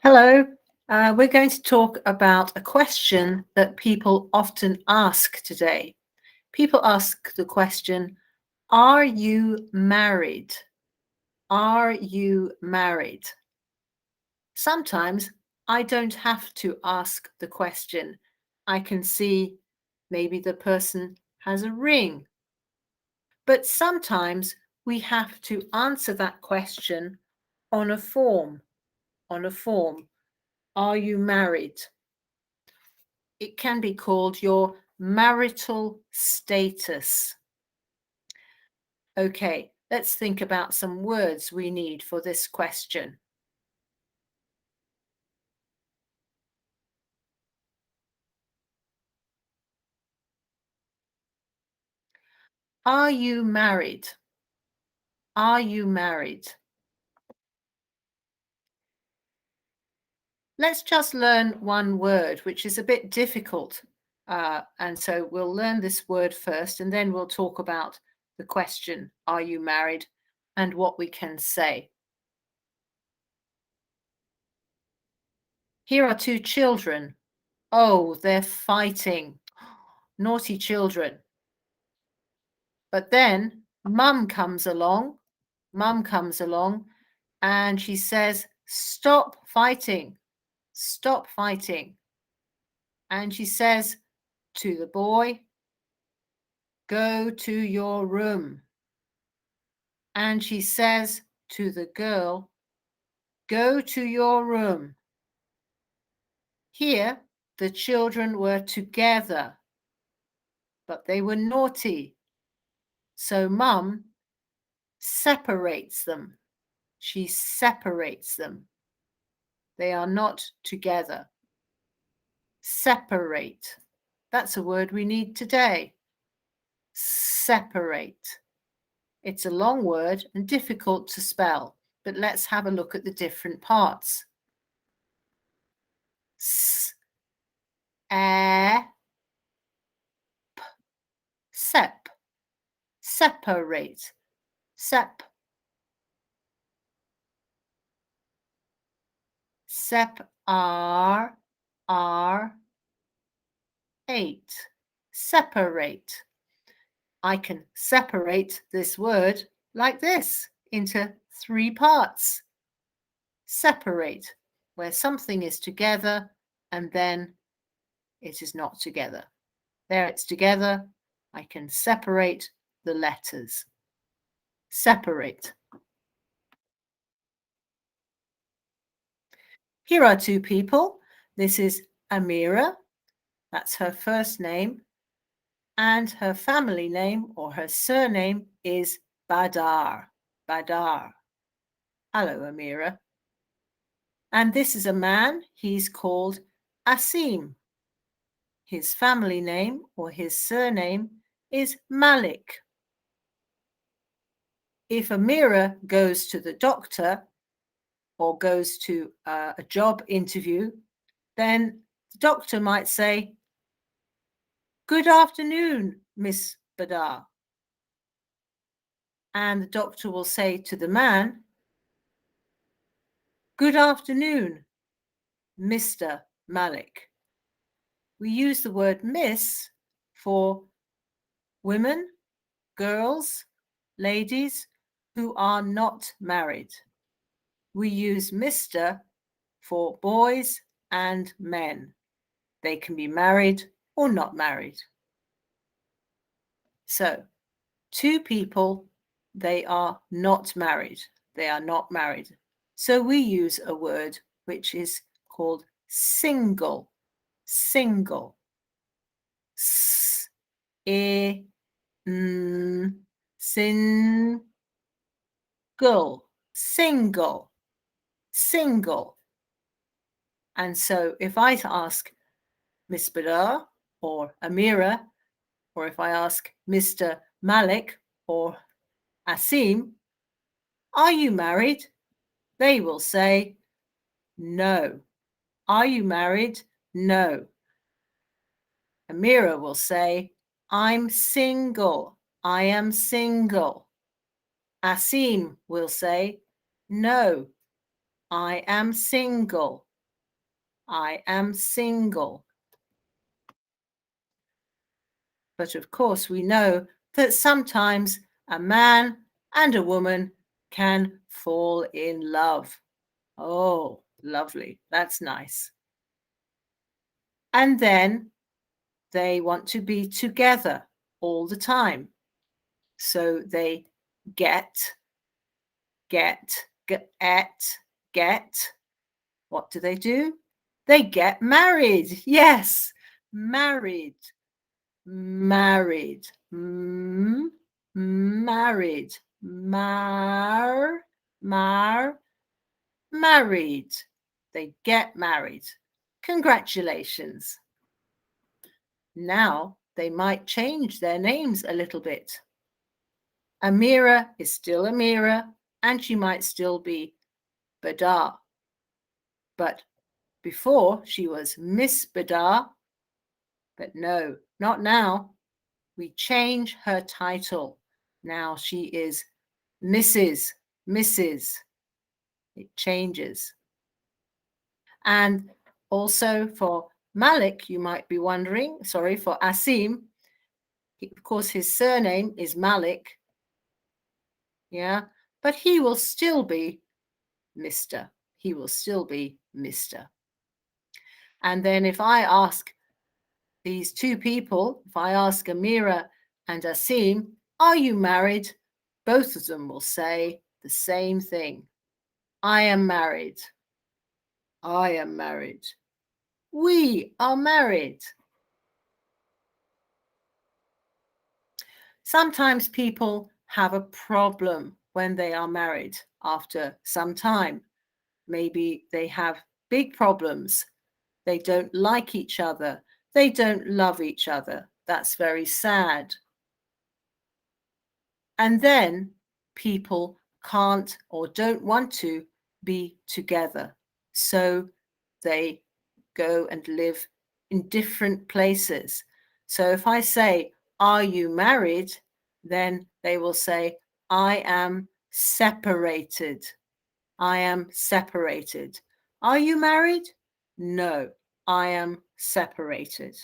Hello. We're going to talk about a question that people often ask today. People ask the question, are you married? Are you married? Sometimes I don't have to ask the question. I can see maybe the person has a ring. But sometimes we have to answer that question on a form. On a form. Are you married? It can be called your marital status. Okay, let's think about some words we need for this question. Are you married? Are you married? Let's just learn one word, which is a bit difficult. And so we'll learn this word first, and then we'll talk about the question, are you married, and what we can say. Here are two children. Oh, they're fighting. Naughty children. But then mum comes along, and she says, stop fighting, stop fighting. And she says to the boy, go to your room. And she says to the girl, go to your room. Here, the children were together, but they were naughty. So mum separates them. She separates them. They are not together. Separate. That's a word we need today. Separate. It's a long word and difficult to spell, but let's have a look at the different parts. S, a, p, sep, separate, sep, r, eight, separate. I can separate this word like this into three parts. Separate, where something is together and then it is not together. There it's together. I can separate the letters. Separate. Here are two people. This is Amira. That's her first name. And her family name or her surname is Badar. Badar. Hello, Amira. And this is a man. He's called Asim. His family name or his surname is Malik. If Amira goes to the doctor or goes to a job interview, then the doctor might say, good afternoon, Miss Badar. And the doctor will say to the man, good afternoon, Mr. Malik. We use the word miss for women, girls, ladies who are not married. We use Mr. for boys and men. They can be married or not married. So, two people, they are not married. They are not married. So we use a word which is called single. Single. S, e, n, sin, single, single. And so if I ask Miss Badar or Amira, or if I ask Mr. Malik or Asim, are you married? They will say, no. Are you married? No. Amira will say, I'm single. I am single. Asim will say, no, I am single. I am single. But of course, we know that sometimes a man and a woman can fall in love. Oh, lovely. That's nice. And then they want to be together all the time. So they get, get. What do? They get married. Yes, married, married, married, married. They get married. Congratulations. Now they might change their names a little bit. Amira is still Amira, and she might still be Badar. But before she was Miss Badar, but no, not now. We change her title. Now she is Mrs. It changes. And also for Malik, you might be wondering, sorry, for Asim, of course, his surname is Malik. Yeah, but he will still be Mr. He will still be Mr. And then if I ask these two people, if I ask Amira and Asim, are you married? Both of them will say the same thing. I am married. I am married. We are married. Sometimes people have a problem when they are married after some time. Maybe they have big problems. They don't like each other. They don't love each other. That's very sad. And then people can't or don't want to be together. So they go and live in different places. So if I say, are you married? Then they will say, I am separated. I am separated. Are you married? No, I am separated.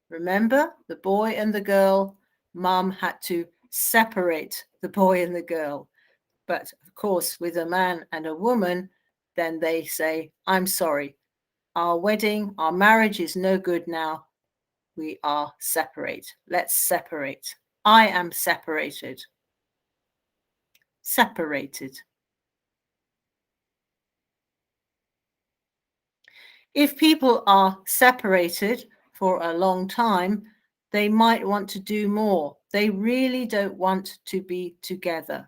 Remember, the boy and the girl, mum had to separate the boy and the girl. But of course, with a man and a woman, then they say, I'm sorry, our wedding, our marriage is no good now. We are separate. Let's separate. I am separated. Separated. If people are separated for a long time, they might want to do more. They really don't want to be together.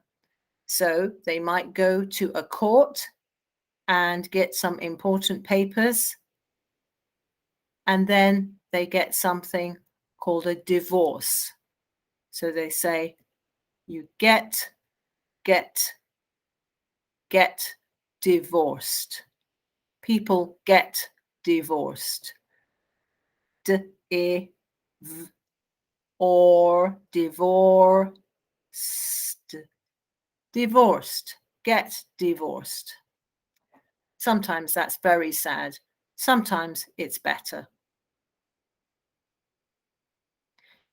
So they might go to a court and get some important papers. And then they get something called a divorce. So they say, you get divorced. People get divorced. D-E-V or divorced. Divorced. Get divorced. Sometimes that's very sad. Sometimes it's better.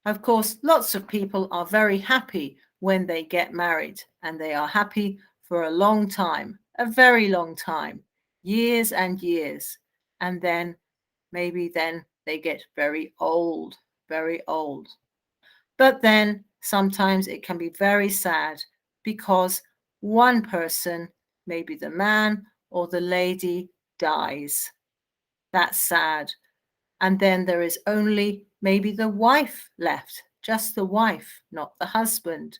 Of course, lots of people are very happy when they get married, and they are happy for a long time, a very long time, years and years. And then maybe then they get very old, very old. But then sometimes it can be very sad because one person, maybe the man or the lady, dies. That's sad. And then there is only maybe the wife left, just the wife, not the husband.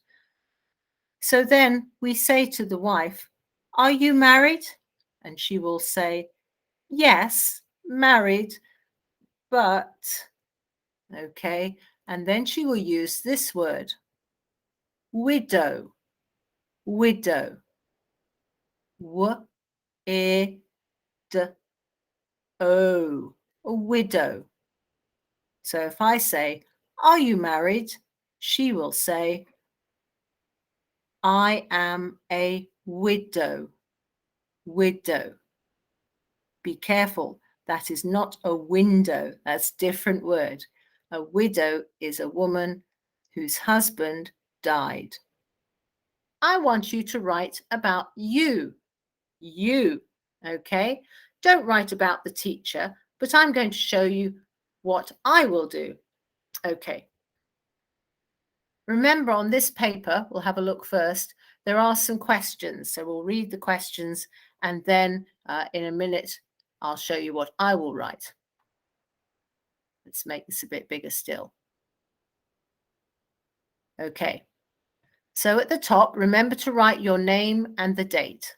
So then we say to the wife, are you married? And she will say, yes, married, but, okay. And then she will use this word, widow, widow, w-e-d-o, a widow. So if I say, are you married? She will say, I am a widow, widow. Be careful. That is not a window. That's a different word. A widow is a woman whose husband died. I want you to write about you. You, okay? Don't write about the teacher, but I'm going to show you what I will do. Okay. Remember, on this paper, we'll have a look first, there are some questions. So we'll read the questions, and then in a minute, I'll show you what I will write. Let's make this a bit bigger still. Okay. So at the top, remember to write your name and the date.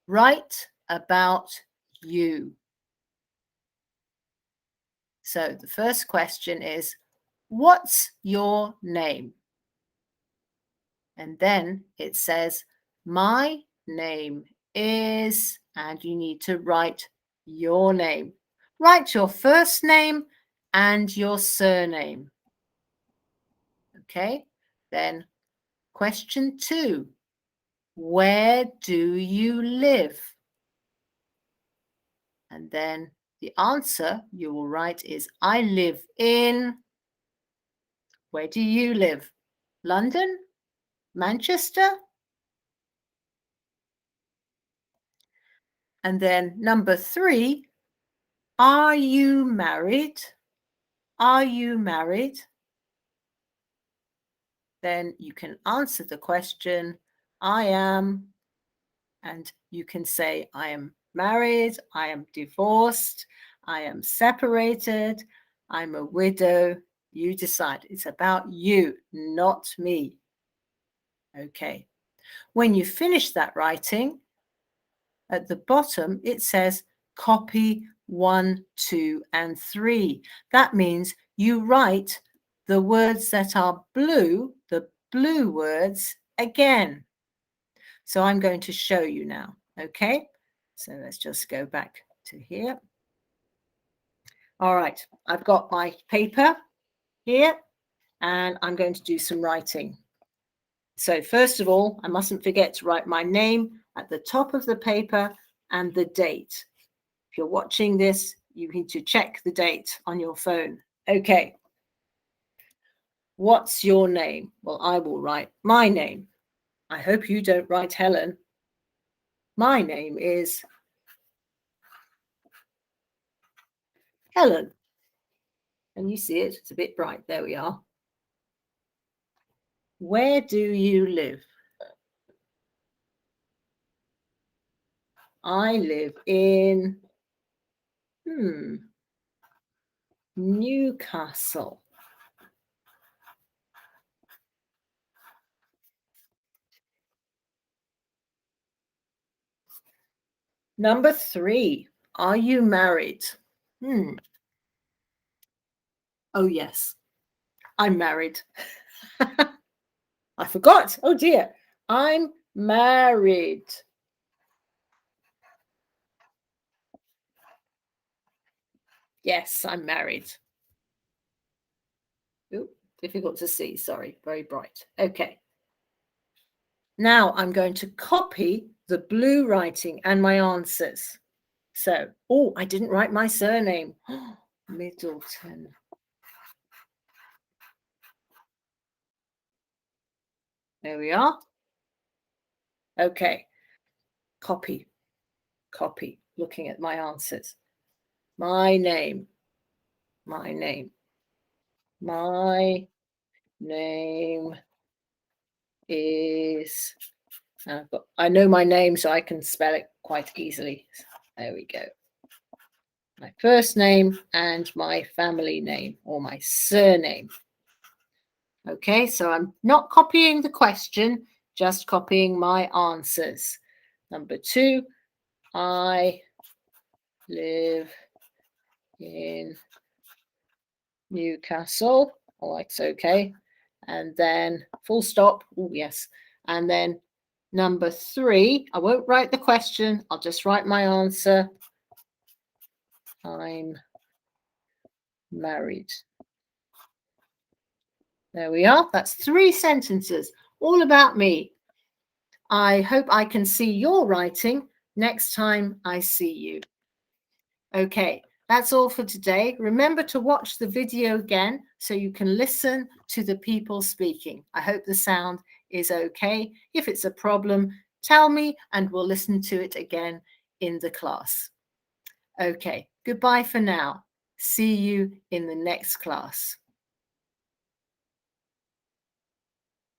Write about you. So the first question is, what's your name? And then it says, my name is, and you need to write your name. Write your first name and your surname. Okay, then question 2, where do you live? And then the answer you will write is, I live in, where do you live? London? Manchester? And then number 3, are you married? Are you married? Then you can answer the question, I am, and you can say, I am married, I am divorced, I am separated, I'm a widow. You decide. It's about you, not me. Okay. When you finish that writing, at the bottom, it says copy 1, 2, and 3. That means you write the words that are blue, the blue words, again. So I'm going to show you now, okay? So let's just go back to here. All right, I've got my paper here, and I'm going to do some writing. So first of all, I mustn't forget to write my name at the top of the paper and the date. If you're watching this, you need to check the date on your phone. Okay. What's your name? Well, I will write my name. I hope you don't write Helen. My name is Helen. Can you see it? It's a bit bright. There we are. Where do you live? I live in Newcastle. Number 3, are you married? Oh, yes, I'm married. I forgot. Oh, dear. I'm married. Yes, I'm married. Ooh, difficult to see. Sorry, very bright. Okay. Now I'm going to copy the blue writing and my answers. So, oh, I didn't write my surname. Middleton. There we are. Okay. Copy. Copy. Looking at my answers. My name. My name. My name is, I know my name, so I can spell it quite easily. There we go. My first name and my family name, or my surname. Okay, so I'm not copying the question, just copying my answers. Number 2, I live in Newcastle. Oh, that's okay. And then full stop. Oh, yes. And then number 3, I won't write the question. I'll just write my answer. I'm married. There we are. That's 3 sentences, all about me. I hope I can see your writing next time I see you. Okay, that's all for today. Remember to watch the video again so you can listen to the people speaking. I hope the sound is okay. If it's a problem, tell me and we'll listen to it again in the class. Okay, goodbye for now. See you in the next class.